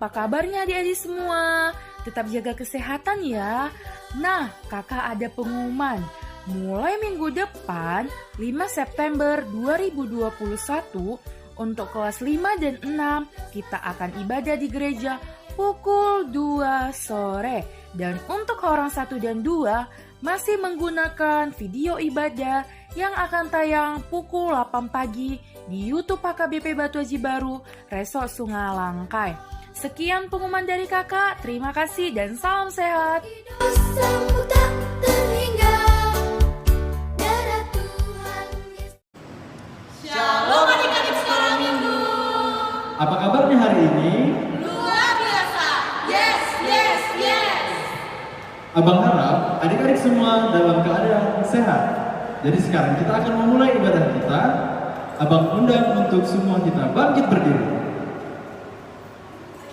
Apa kabarnya adik-adik semua? Tetap jaga kesehatan ya. Nah, kakak ada pengumuman. Mulai minggu depan, 5 September 2021, untuk kelas 5 dan 6, kita akan ibadah di gereja pukul 2 sore. Dan untuk orang 1 dan 2, masih menggunakan video ibadah yang akan tayang pukul 8 pagi di YouTube HKBP Batu Aji Baru, Resort Sungai Langkai. Sekian pengumuman dari kakak, terima kasih dan salam sehat. Shalom adik-adik sekolah minggu. Apa kabarnya hari ini? Luar biasa. Yes, yes, yes. Abang harap adik-adik semua dalam keadaan sehat. Jadi sekarang kita akan memulai ibadah kita. Abang undang untuk semua kita bangkit berdiri.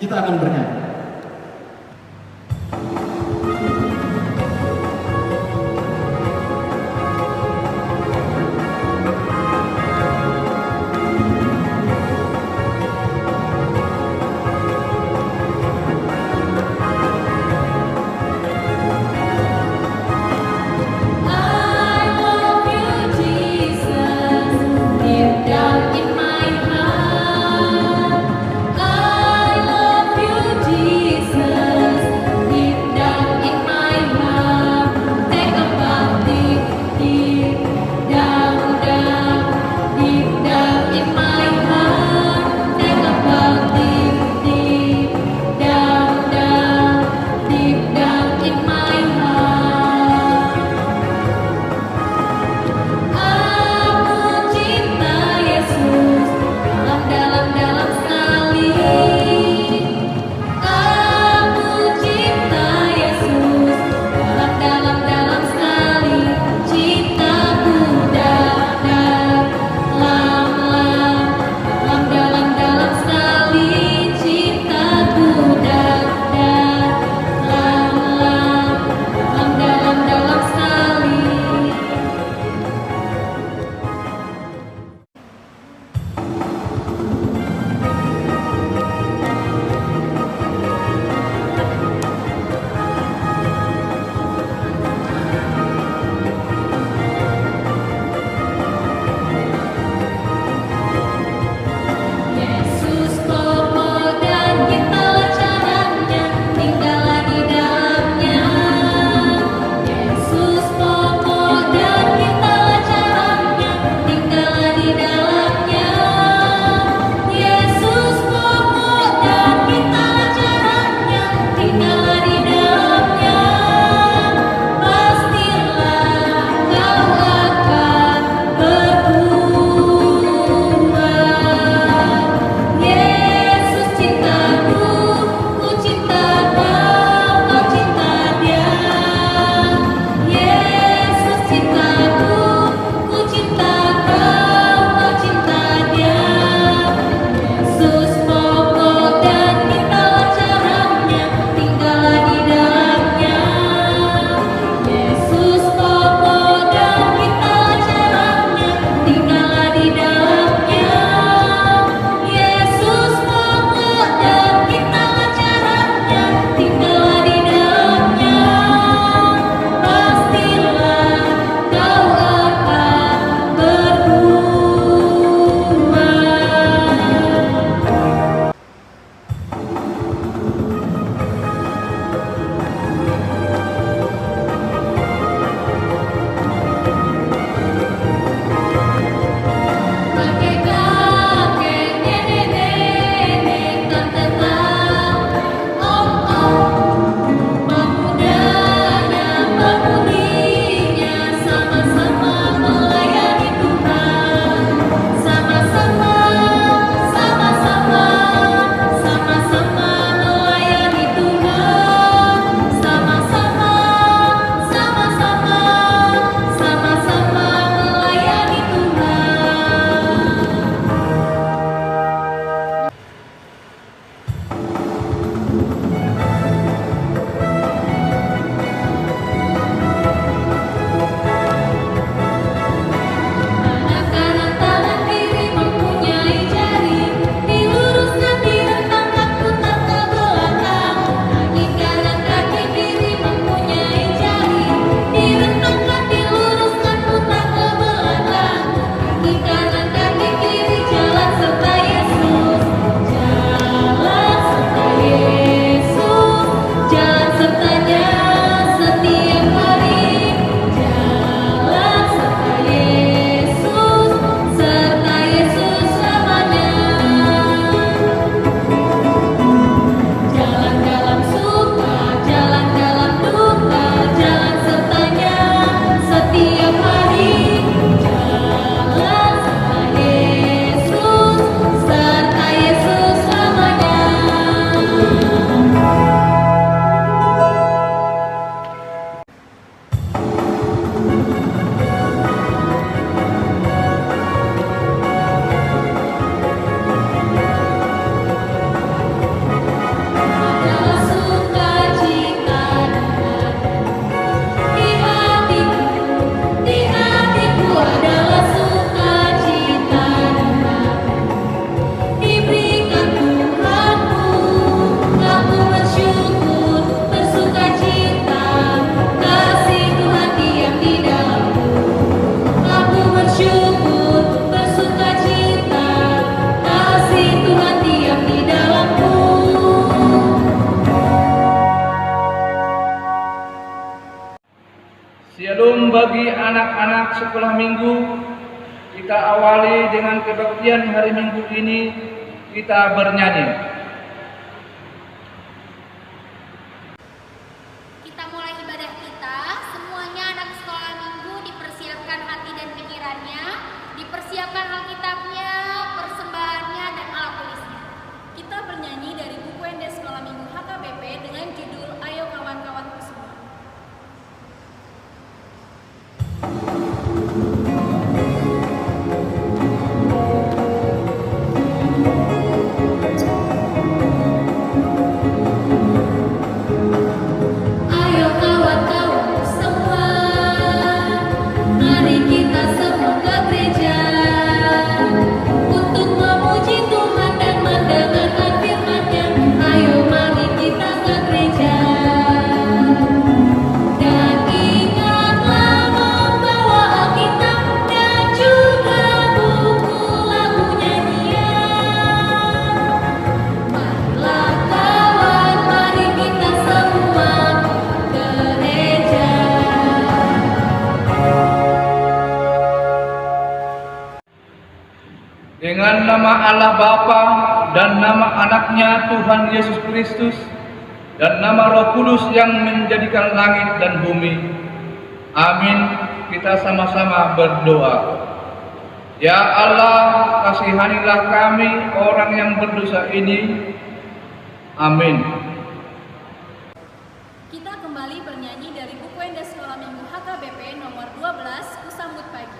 Kita akan bernyanyi. Down in my heart, I love you, Jesus. anak sekolah minggu, kita awali dengan kebaktian hari Minggu ini, kita bernyanyi. Kita mulai ibadah kita, semuanya anak sekolah minggu dipersiapkan hati dan pikirannya, dipersiapkan Alkitabnya, persembahannya, dan alat tulisnya. Kita bernyanyi dari buku ND Sekolah Minggu HKBP dengan judul Ayo Kawan-Kawanku Semua. Ayo kawan-kawanku semua, mari kita semua ke gereja untuk memuji Tuhan dan mendengarkan firman-Nya. Ayo mari kita ke gereja dan ingatlah membawa Alkitab dan juga buku lagu nyanyian. Marilah kawan, mari kita semua ke gereja. Dengan nama Allah Bapa dan nama anaknya Tuhan Yesus Kristus dan nama Roh Kudus yang menjadikan langit dan bumi. Amin. Kita sama-sama berdoa. Ya Allah, kasihanilah kami orang yang berdosa ini. Amin. Kita kembali bernyanyi dari buku ND Sekolah Minggu HKBP nomor 12, Kusambut Pagi.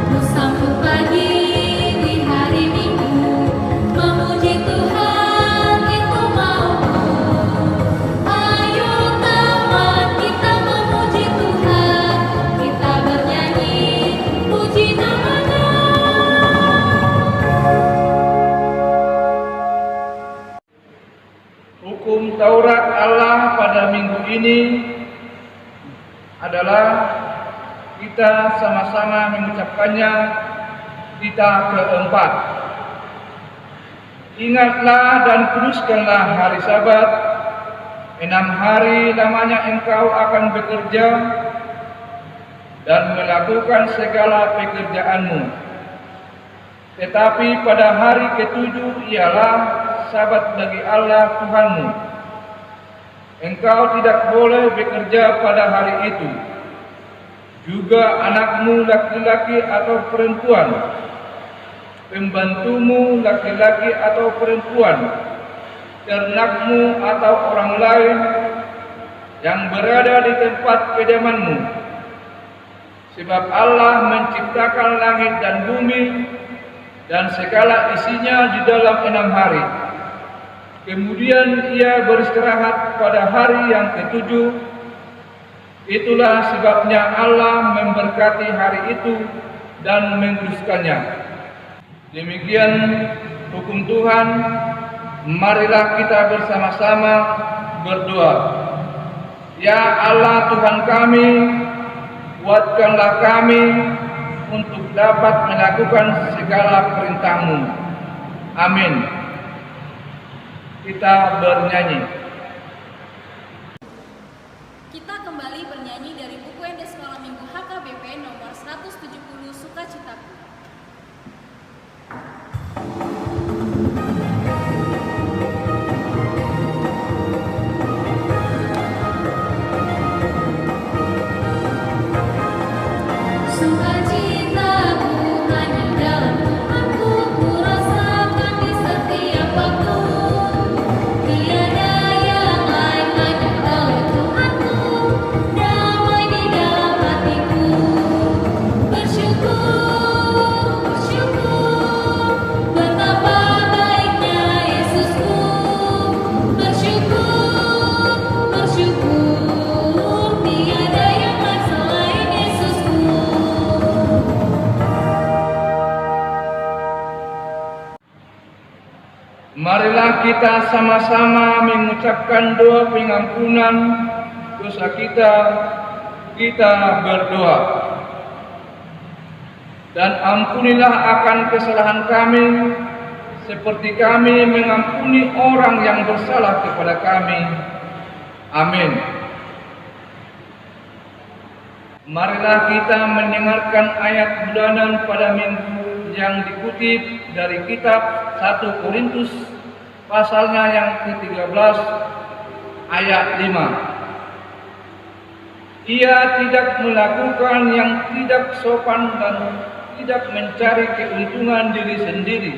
Kusambut pagi di hari Minggu, memuji Tuhan itu mauku. Ayo teman, kita memuji Tuhan, kita bernyanyi puji nama-Nya. Hukum Taurat Allah pada minggu ini adalah kita sama-sama mengucapkannya kita keempat. Ingatlah dan kuduskanlah hari Sabat. 6 hari lamanya engkau akan bekerja dan melakukan segala pekerjaanmu. Tetapi pada hari ke-7 ialah Sabat bagi Allah Tuhanmu. Engkau tidak boleh bekerja pada hari itu. Juga anakmu laki-laki atau perempuan, pembantumu laki-laki atau perempuan, ternakmu atau orang lain yang berada di tempat kediamanmu. Sebab Allah menciptakan langit dan bumi dan segala isinya di dalam 6 hari. Kemudian ia beristirahat pada hari yang ke-7. Itulah sebabnya Allah memberkati hari itu dan menguduskannya. Demikian hukum Tuhan. Marilah kita bersama-sama berdoa. Ya Allah Tuhan kami, kuatkanlah kami untuk dapat melakukan segala perintah-Mu. Amin. Kita bernyanyi. Kita kembali bernyanyi dari buku ND Sekolah Minggu HKBP nomor 170, Sukacitaku. Sukacitaku hanya dalam Tuhanku, ku rasakan di setiap waktu. Tiada yang lain, hanya oleh Tuhanku, damai di dalam hatiku. Bersyukur, bersyukur, betapa baiknya Yesusku. Bersyukur, bersyukur, tiada yang lain selain Yesusku. Marilah kita sama-sama mengucapkan doa pengampunan dosa kita. Kita berdoa. Dan ampunilah akan kesalahan kami, seperti kami mengampuni orang yang bersalah kepada kami. Amin. Marilah kita mendengarkan ayat bulanan pada minggu yang dikutip dari kitab 1 Korintus pasalnya yang ke-13 ayat 5. Ia tidak melakukan yang tidak sopan dan tidak mencari keuntungan diri sendiri.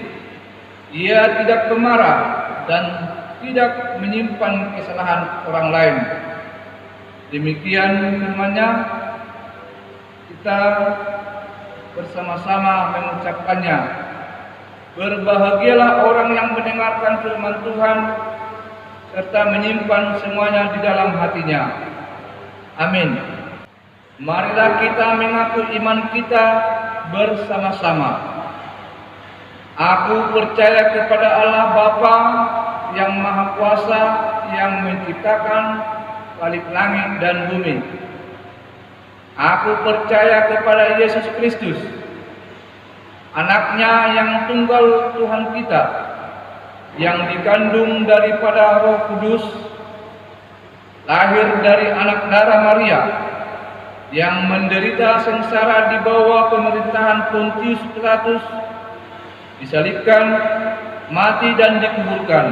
Ia tidak pemarah dan tidak menyimpan kesalahan orang lain. Demikian firman-Nya, kita bersama-sama mengucapkannya. Berbahagialah orang yang mendengarkan firman Tuhan serta menyimpan semuanya di dalam hatinya. Amin. Marilah kita mengaku iman kita bersama-sama. Aku percaya kepada Allah Bapa yang Maha Kuasa, yang menciptakan balik langit dan bumi. Aku percaya kepada Yesus Kristus, Anaknya yang tunggal Tuhan kita, yang dikandung daripada Roh Kudus, lahir dari anak darah Maria, yang menderita sengsara di bawah pemerintahan Pontius Pilatus, disalibkan, mati dan dikuburkan,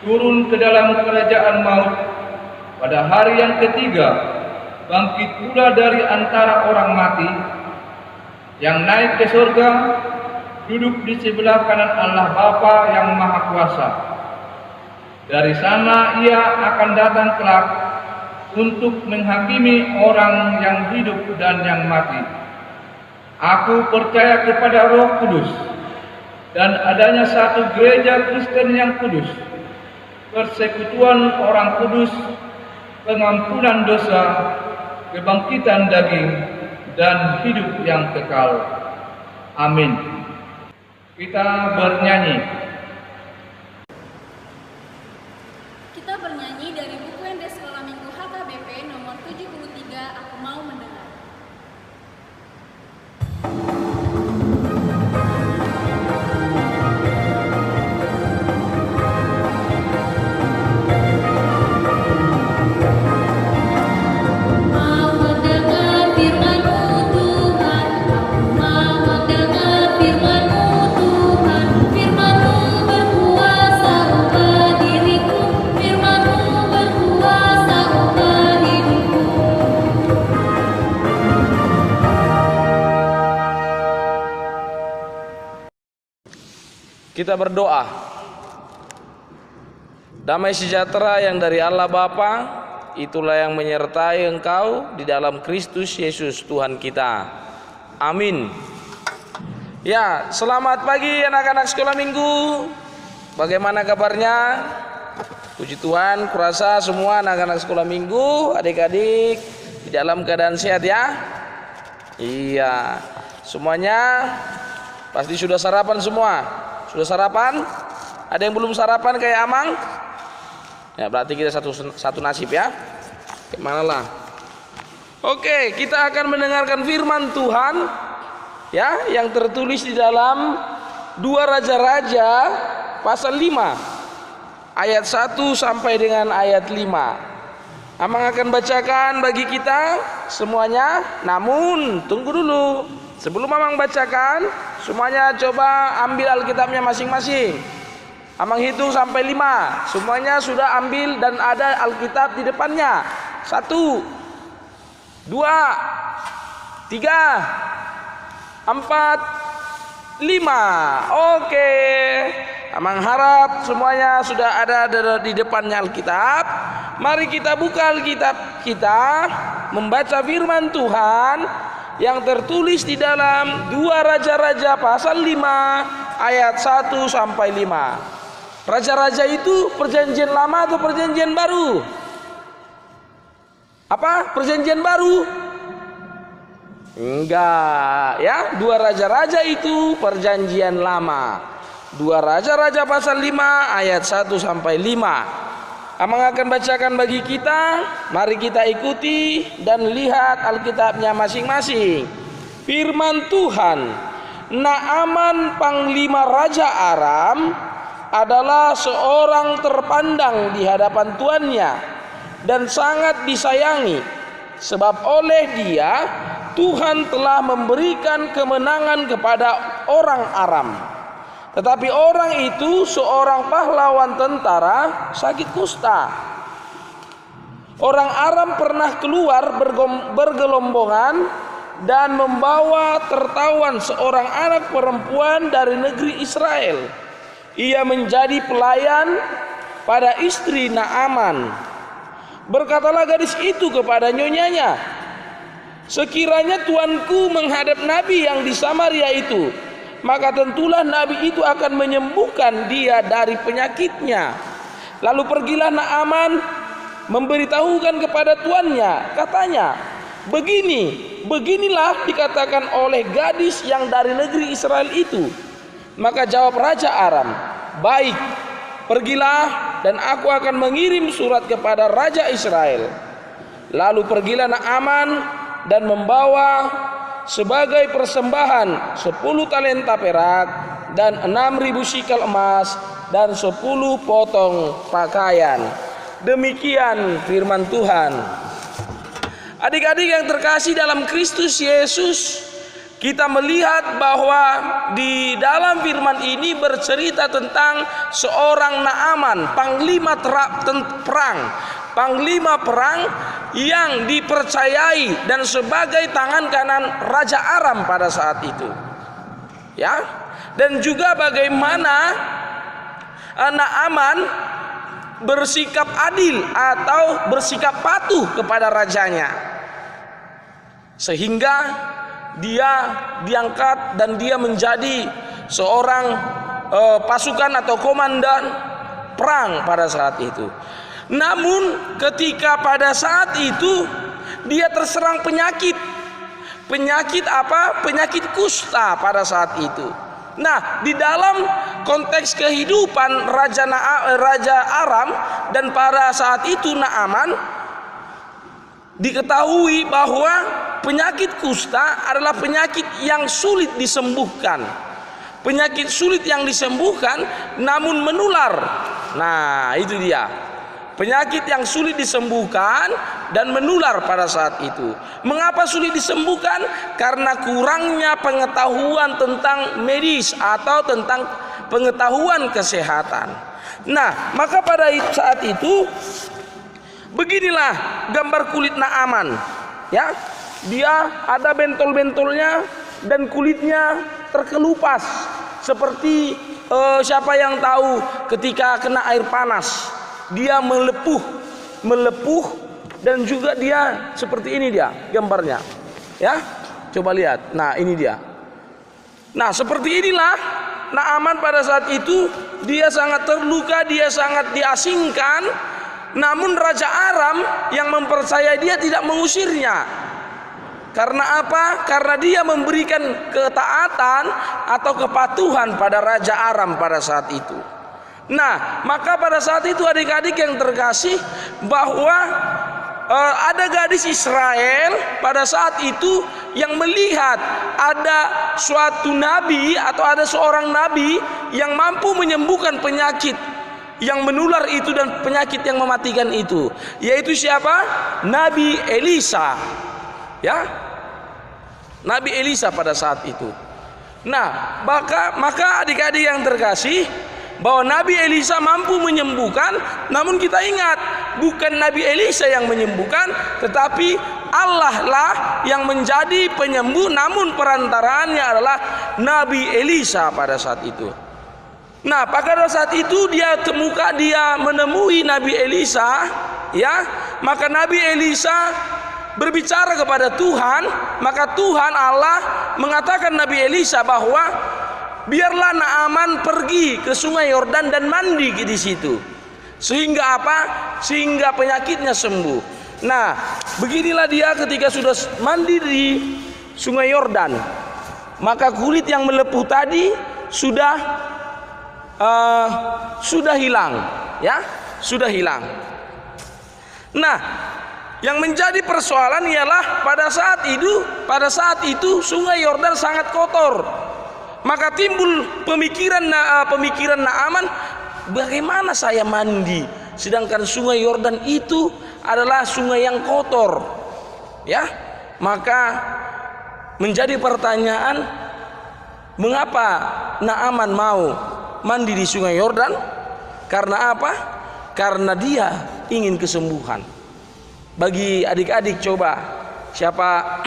turun ke dalam kerajaan maut, pada hari yang ketiga bangkit pula dari antara orang mati, yang naik ke surga, duduk di sebelah kanan Allah Bapa yang Maha Kuasa. Dari sana ia akan datang kelak untuk menghakimi orang yang hidup dan yang mati. Aku percaya kepada Roh Kudus dan adanya satu gereja Kristen yang kudus, persekutuan orang kudus, pengampunan dosa, kebangkitan daging, dan hidup yang kekal. Amin. Kita bernyanyi. Kita bernyanyi dari buku Ende Sekolah Minggu HKBP nomor 73, Aku Mau Mendengar. Mau mendengar firman-Mu Tuhan, aku mau mendengar firman-Mu Tuhan. Firman-Mu berkuasa ubah diriku, firman-Mu berkuasa ubah hidupku. Kita berdoa. Damai sejahtera yang dari Allah Bapa, itulah yang menyertai engkau di dalam Kristus Yesus Tuhan kita. Amin. Ya, selamat pagi anak-anak sekolah minggu. Bagaimana kabarnya? Puji Tuhan, kurasa semua anak-anak sekolah minggu, adik-adik di dalam keadaan sehat ya. Iya, semuanya pasti sudah sarapan semua. Sudah sarapan? Ada yang belum sarapan kayak Amang? Ya, berarti kita satu nasib ya. Gimana lah? Oke, kita akan mendengarkan firman Tuhan ya, yang tertulis di dalam 2 Raja-Raja pasal 5 ayat 1 sampai dengan ayat 5. Amang akan bacakan bagi kita semuanya. Namun tunggu dulu, sebelum Amang bacakan, semuanya coba ambil Alkitabnya masing-masing. Amang hitung sampai 5. Semuanya sudah ambil dan ada Alkitab di depannya. 1, 2, 3, 4, 5. Oke. Amang harap semuanya sudah ada di depannya Alkitab. Mari kita buka Alkitab kita, membaca firman Tuhan yang tertulis di dalam 2 Raja-Raja pasal 5 ayat 1 sampai 5. Raja-raja itu perjanjian lama atau perjanjian baru? Apa? Perjanjian baru? Enggak, ya. 2 Raja-Raja itu perjanjian lama. 2 Raja-Raja pasal 5 ayat 1 sampai 5. Amang akan bacakan bagi kita. Mari kita ikuti dan lihat Alkitabnya masing-masing. Firman Tuhan, Naaman panglima Raja Aram adalah seorang terpandang di hadapan tuannya dan sangat disayangi, sebab oleh dia Tuhan telah memberikan kemenangan kepada orang Aram. Tetapi orang itu seorang pahlawan tentara sakit kusta. Orang Aram pernah keluar bergelombongan dan membawa tertawan seorang anak perempuan dari negeri Israel. Ia menjadi pelayan pada istri Naaman. Berkatalah gadis itu kepada nyonyanya, sekiranya tuanku menghadap nabi yang di Samaria itu, maka tentulah nabi itu akan menyembuhkan dia dari penyakitnya. Lalu pergilah Naaman memberitahukan kepada tuannya, katanya, beginilah dikatakan oleh gadis yang dari negeri Israel itu. Maka jawab Raja Aram, baik, pergilah dan aku akan mengirim surat kepada Raja Israel. Lalu pergilah Naaman dan membawa sebagai persembahan 10 talenta perak dan 6.000 sikel emas dan 10 potong pakaian. Demikian firman Tuhan. Adik-adik yang terkasih dalam Kristus Yesus, kita melihat bahwa di dalam firman ini bercerita tentang seorang Naaman, panglima perang yang dipercayai dan sebagai tangan kanan Raja Aram pada saat itu. Ya, dan juga bagaimana Naaman bersikap adil atau bersikap patuh kepada rajanya, sehingga dia diangkat dan dia menjadi seorang pasukan atau komandan perang pada saat itu. Namun ketika pada saat itu dia terserang penyakit apa? Penyakit kusta pada saat itu. Nah, di dalam konteks kehidupan Raja Aram dan pada saat itu Naaman, diketahui bahwa penyakit kusta adalah penyakit yang sulit disembuhkan. Penyakit sulit yang disembuhkan namun menular. Nah, itu dia. Penyakit yang sulit disembuhkan dan menular pada saat itu. Mengapa sulit disembuhkan? Karena kurangnya pengetahuan tentang medis atau tentang pengetahuan kesehatan. Nah, maka pada saat itu beginilah gambar kulit Naaman. Ya, dia ada bentol-bentolnya dan kulitnya terkelupas seperti siapa yang tahu ketika kena air panas. Dia melepuh dan juga dia seperti ini dia gambarnya. Ya, coba lihat. Nah, ini dia. Nah, seperti inilah Naaman pada saat itu. Dia sangat terluka, dia sangat diasingkan. Namun Raja Aram yang mempercayai dia tidak mengusirnya. Karena apa? Karena dia memberikan ketaatan atau kepatuhan pada Raja Aram pada saat itu. Nah, maka pada saat itu adik-adik yang terkasih, bahwa ada gadis Israel pada saat itu yang melihat ada suatu nabi atau ada seorang nabi yang mampu menyembuhkan penyakit yang menular itu dan penyakit yang mematikan itu, yaitu siapa? Nabi Elisa. Ya, Nabi Elisa pada saat itu. Nah, maka adik-adik yang terkasih, bahwa Nabi Elisa mampu menyembuhkan. Namun kita ingat, bukan Nabi Elisa yang menyembuhkan, tetapi Allah lah yang menjadi penyembuh. Namun perantaraannya adalah Nabi Elisa pada saat itu. Nah, pada saat itu dia menemui Nabi Elisa, ya. Maka Nabi Elisa berbicara kepada Tuhan. Maka Tuhan Allah mengatakan Nabi Elisa bahwa biarlah Naaman pergi ke sungai Yordan dan mandi di situ. Sehingga apa? Sehingga penyakitnya sembuh. Nah, beginilah dia ketika sudah mandi di sungai Yordan, maka kulit yang melepuh tadi sudah hilang, ya, sudah hilang. Nah, Yang menjadi persoalan ialah pada saat itu sungai Yordan sangat kotor. Maka timbul pemikiran Naaman, bagaimana saya mandi sedangkan sungai Yordan itu adalah sungai yang kotor. Ya, maka menjadi pertanyaan, mengapa Naaman mau mandi di sungai Yordan? Karena apa? Karena dia ingin kesembuhan. Bagi adik-adik, coba siapa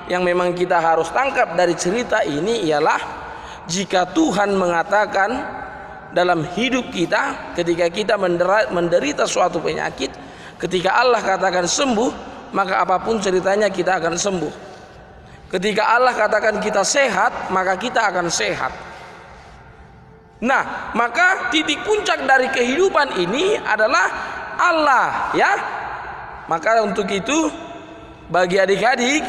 yang memang kita harus tangkap dari cerita ini ialah, jika Tuhan mengatakan dalam hidup kita ketika kita menderita suatu penyakit, ketika Allah katakan sembuh, maka apapun ceritanya kita akan sembuh. Ketika Allah katakan kita sehat, maka kita akan sehat. Nah, maka titik puncak dari kehidupan ini adalah Allah, ya. Maka untuk itu bagi adik-adik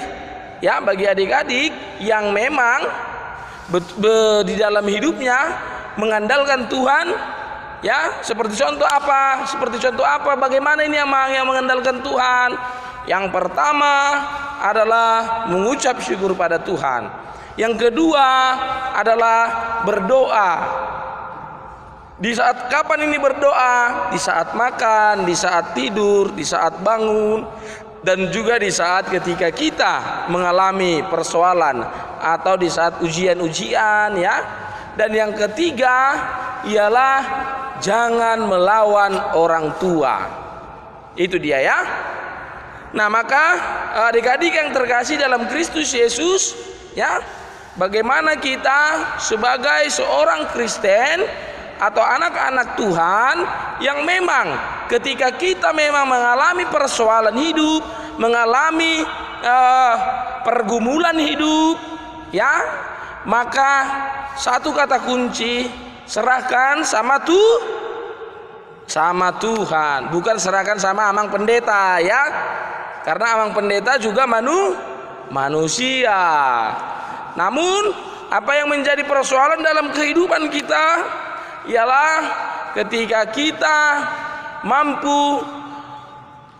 yang memang di dalam hidupnya mengandalkan Tuhan, ya, seperti contoh apa? Bagaimana ini yang mengandalkan Tuhan? Yang pertama adalah mengucap syukur pada Tuhan. Yang kedua adalah berdoa. Di saat kapan ini berdoa? Di saat makan, di saat tidur, di saat bangun, dan juga di saat ketika kita mengalami persoalan atau di saat ujian-ujian, ya. Dan yang ketiga ialah jangan melawan orang tua. Itu dia, ya. Nah, maka adik-adik yang terkasih dalam Kristus Yesus, ya, bagaimana kita sebagai seorang Kristen atau anak-anak Tuhan yang memang ketika kita memang mengalami persoalan hidup, mengalami pergumulan hidup, ya, maka satu kata kunci, serahkan sama Tuhan, bukan serahkan sama amang pendeta, ya, karena amang pendeta juga manusia. Namun apa yang menjadi persoalan dalam kehidupan kita ialah ketika kita mampu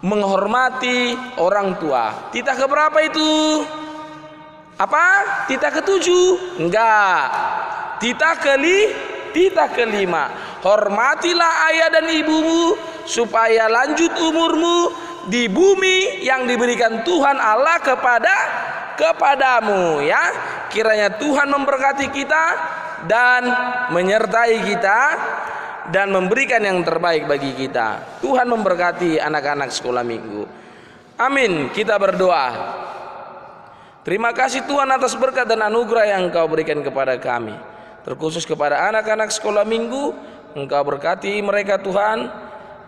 menghormati orang tua. Titah keberapa itu? Apa? Titah ketujuh? Enggak. Titah kelima. Hormatilah ayah dan ibumu supaya lanjut umurmu di bumi yang diberikan Tuhan Allah kepadamu, ya. Kiranya Tuhan memberkati kita dan menyertai kita dan memberikan yang terbaik bagi kita. Tuhan memberkati anak-anak sekolah minggu. Amin. Kita berdoa. Terima kasih Tuhan atas berkat dan anugerah yang Engkau berikan kepada kami, terkhusus kepada anak-anak sekolah minggu. Engkau berkati mereka Tuhan,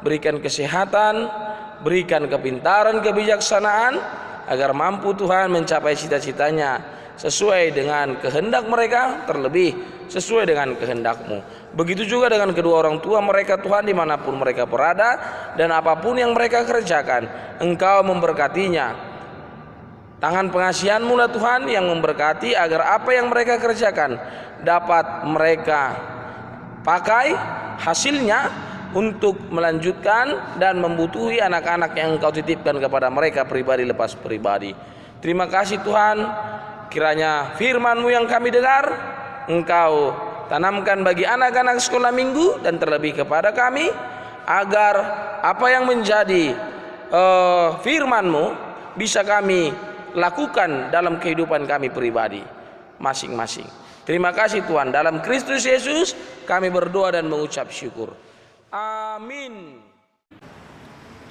berikan kesehatan, berikan kepintaran, kebijaksanaan, agar mampu Tuhan mencapai cita-citanya sesuai dengan kehendak mereka, terlebih sesuai dengan kehendak-Mu. Begitu juga dengan kedua orang tua mereka Tuhan, dimanapun mereka berada dan apapun yang mereka kerjakan, Engkau memberkatinya. Tangan pengasihan-Mu lah Tuhan yang memberkati agar apa yang mereka kerjakan dapat mereka pakai hasilnya untuk melanjutkan dan membutuhi anak-anak yang Engkau titipkan kepada mereka pribadi lepas pribadi. Terima kasih Tuhan, kiranya firman-Mu yang kami dengar Engkau tanamkan bagi anak-anak sekolah minggu dan terlebih kepada kami, agar apa yang menjadi firman-Mu bisa kami lakukan dalam kehidupan kami pribadi masing-masing. Terima kasih Tuhan, dalam Kristus Yesus kami berdoa dan mengucap syukur. Amin.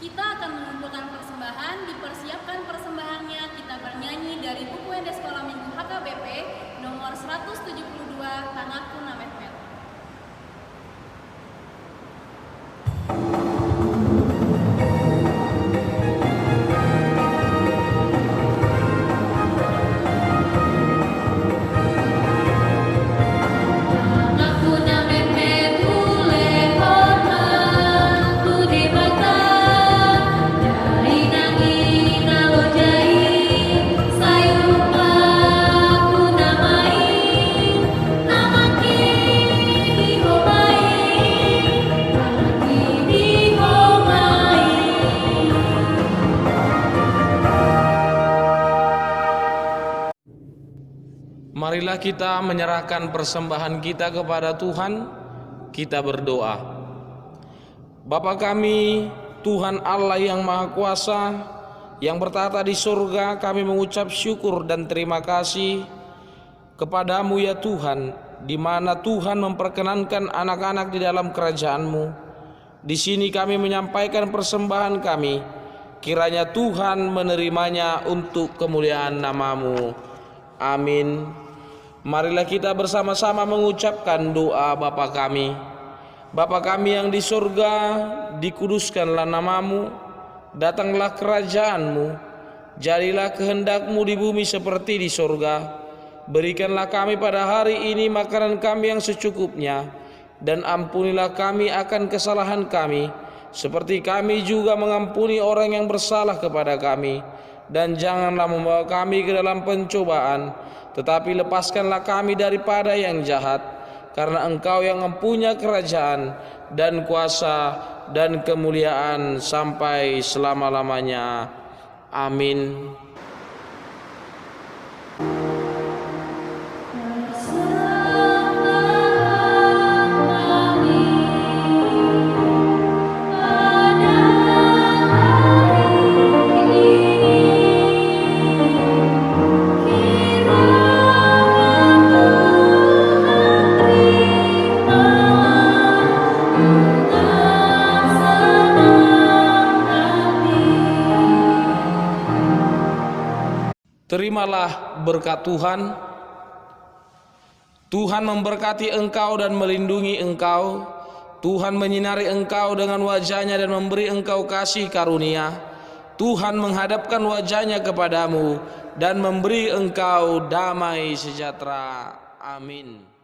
Kita akan mengumpulkan persembahan, dipersiapkan persembahannya. Kita bernyanyi dari buku Ende Sekolah Minggu HKBP nomor 172 Tanahku Namet Met. Di Marilah kita menyerahkan persembahan kita kepada Tuhan. Kita berdoa. Bapa kami, Tuhan Allah yang Maha Kuasa, yang bertata di surga, kami mengucap syukur dan terima kasih kepadamu ya Tuhan, di mana Tuhan memperkenankan anak-anak di dalam kerajaan-Mu. Di sini kami menyampaikan persembahan kami, kiranya Tuhan menerimanya untuk kemuliaan nama-Mu. Amin. Marilah kita bersama-sama mengucapkan doa Bapa kami. Bapa kami yang di surga, dikuduskanlah nama-Mu, datanglah kerajaan-Mu, jadilah kehendak-Mu di bumi seperti di surga. Berikanlah kami pada hari ini makanan kami yang secukupnya, dan ampunilah kami akan kesalahan kami, seperti kami juga mengampuni orang yang bersalah kepada kami. Dan janganlah membawa kami ke dalam pencobaan, tetapi lepaskanlah kami daripada yang jahat, karena Engkau yang mempunyai kerajaan dan kuasa dan kemuliaan sampai selama-lamanya. Amin. Terimalah berkat Tuhan. Tuhan memberkati engkau dan melindungi engkau. Tuhan menyinari engkau dengan wajah-Nya dan memberi engkau kasih karunia. Tuhan menghadapkan wajah-Nya kepadamu dan memberi engkau damai sejahtera. Amin.